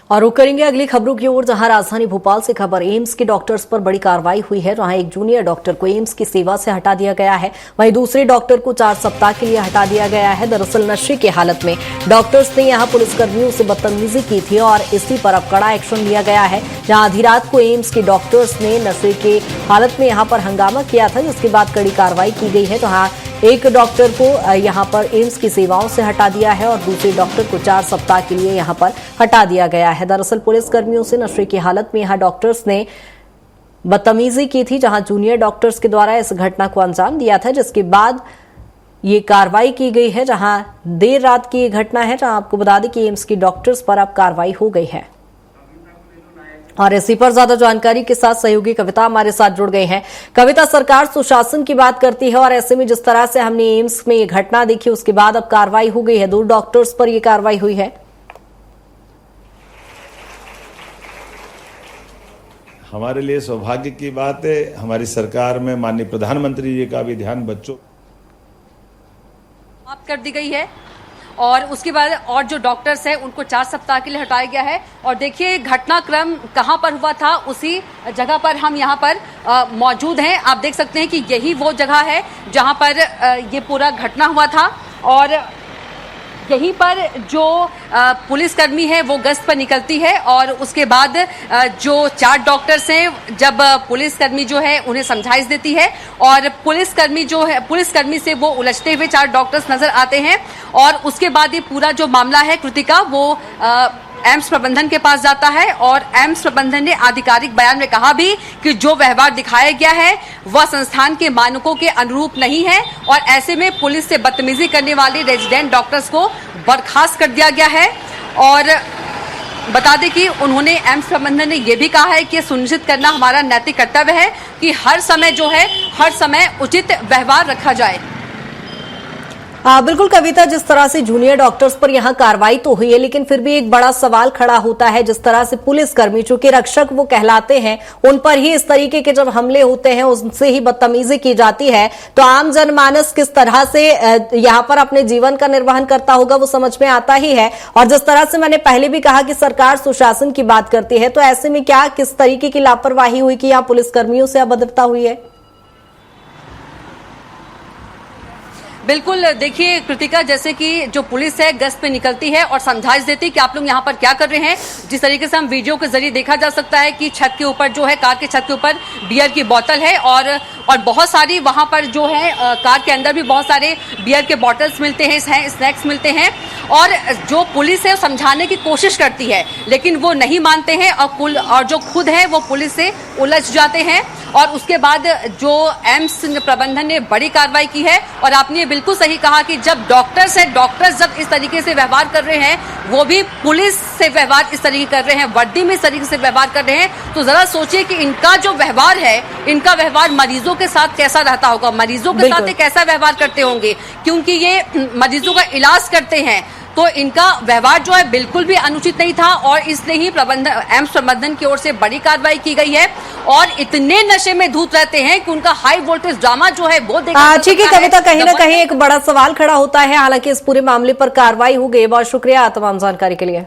और रुक करेंगे अगली खबरों की ओर, जहां राजधानी भोपाल से खबर एम्स के डॉक्टर्स पर बड़ी कार्रवाई हुई है। जहां एक जूनियर डॉक्टर को एम्स की सेवा से हटा दिया गया है, वहीं दूसरे डॉक्टर को 4 सप्ताह के लिए हटा दिया गया है। दरअसल नशे की हालत में डॉक्टर्स ने यहां पुलिसकर्मियों से बदतमीजी की थी और इसी पर अब कड़ा एक्शन लिया गया है। जहां आधी रात को एम्स के डॉक्टर्स ने नशे की हालत में यहां पर हंगामा किया था, जिसके बाद कड़ी कार्रवाई की गई है। जहां एक डॉक्टर को यहां पर एम्स की सेवाओं से हटा दिया है और दूसरे डॉक्टर को 4 सप्ताह के लिए यहां पर हटा दिया गया है। दरअसल पुलिसकर्मियों से नशे की हालत में यहां डॉक्टर्स ने बदतमीजी की थी, जहां जूनियर डॉक्टर्स के द्वारा इस घटना को अंजाम दिया था, जिसके बाद ये कार्रवाई की गई है। जहां देर रात की ये घटना है, जहां आपको बता दें कि एम्स की डॉक्टर्स पर अब कार्रवाई हो गई है। और इसी पर ज्यादा जानकारी के साथ सहयोगी कविता हमारे साथ जुड़ गए हैं। कविता, सरकार सुशासन की बात करती है और ऐसे में जिस तरह से हमने एम्स में ये घटना देखी, उसके बाद अब कार्रवाई हो गई है, 2 डॉक्टर्स पर यह कार्रवाई हुई है। हमारे लिए सौभाग्य की बात है, हमारी सरकार में माननीय प्रधानमंत्री जी का भी ध्यान बच्चों समाप्त कर दी गई है और उसके बाद और जो डॉक्टर्स हैं उनको 4 सप्ताह के लिए हटाया गया है। और देखिए घटनाक्रम कहां पर हुआ था, उसी जगह पर हम यहां पर मौजूद हैं। आप देख सकते हैं कि यही वो जगह है जहां पर ये पूरा घटना हुआ था और यहीं पर जो पुलिसकर्मी है वो गश्त पर निकलती है और उसके बाद जो 4 डॉक्टर्स हैं, जब पुलिसकर्मी जो है उन्हें समझाइश देती है और पुलिसकर्मी से वो उलझते हुए 4 डॉक्टर्स नजर आते हैं। और उसके बाद ये पूरा जो मामला है कृतिका, वो एम्स प्रबंधन के पास जाता है और एम्स प्रबंधन ने आधिकारिक बयान में कहा भी कि जो व्यवहार दिखाया गया है वह संस्थान के मानकों के अनुरूप नहीं है और ऐसे में पुलिस से बदतमीजी करने वाले रेजिडेंट डॉक्टर्स को बर्खास्त कर दिया गया है। और बता दें कि उन्होंने एम्स प्रबंधन ने यह भी कहा है कि सुनिश्चित करना हमारा नैतिक कर्तव्य है कि हर समय उचित व्यवहार रखा जाए। बिल्कुल कविता, जिस तरह से जूनियर डॉक्टर्स पर यहां कार्रवाई तो हुई है, लेकिन फिर भी एक बड़ा सवाल खड़ा होता है, जिस तरह से पुलिसकर्मी, चूंकि रक्षक वो कहलाते हैं, उन पर ही इस तरीके के जब हमले होते हैं, उनसे ही बदतमीजी की जाती है, तो आम जनमानस किस तरह से यहां पर अपने जीवन का निर्वहन करता होगा, वो समझ में आता ही है। और जिस तरह से मैंने पहले भी कहा कि सरकार सुशासन की बात करती है, तो ऐसे में क्या किस तरीके की लापरवाही हुई कि यहां पुलिसकर्मियों से अभद्रता हुई है? बिल्कुल, देखिए कृतिका, जैसे कि जो पुलिस है गश्त पे निकलती है और समझाइश देती है कि आप लोग यहाँ पर क्या कर रहे हैं। जिस तरीके से हम वीडियो के जरिए देखा जा सकता है कि छत के ऊपर जो है, कार के छत के ऊपर बियर की बोतल है और बहुत सारी वहां पर जो है कार के अंदर भी बहुत सारे बियर के बॉटल्स मिलते हैं, स्नैक्स मिलते हैं। और जो पुलिस है समझाने की कोशिश करती है लेकिन वो नहीं मानते हैं और जो खुद है वो पुलिस से उलझ जाते हैं। और उसके बाद जो एम्स प्रबंधन ने बड़ी कार्रवाई की है और आपने बिल्कुल सही कहा कि जब डॉक्टर्स जब इस तरीके से व्यवहार कर रहे हैं, वो भी पुलिस से व्यवहार इस तरीके कर रहे हैं, वर्दी में इस तरीके से व्यवहार कर रहे हैं, तो जरा सोचिए कि इनका जो व्यवहार है, इनका व्यवहार मरीजों के साथ कैसा रहता होगा, मरीजों के साथ ये कैसा व्यवहार करते होंगे, क्योंकि ये मरीजों का इलाज करते हैं। तो इनका व्यवहार जो है बिल्कुल भी अनुचित नहीं था और इसलिए ही एम्स प्रबंधन की ओर से बड़ी कार्रवाई की गई है। और इतने नशे में धूत रहते हैं कि उनका हाई वोल्टेज ड्रामा जो है वो देखा ठीक है कविता, कहीं ना कहीं एक बड़ा सवाल खड़ा होता है। हालांकि इस पूरे मामले पर कार्रवाई हो गई। बहुत शुक्रिया तमाम जानकारी के लिए।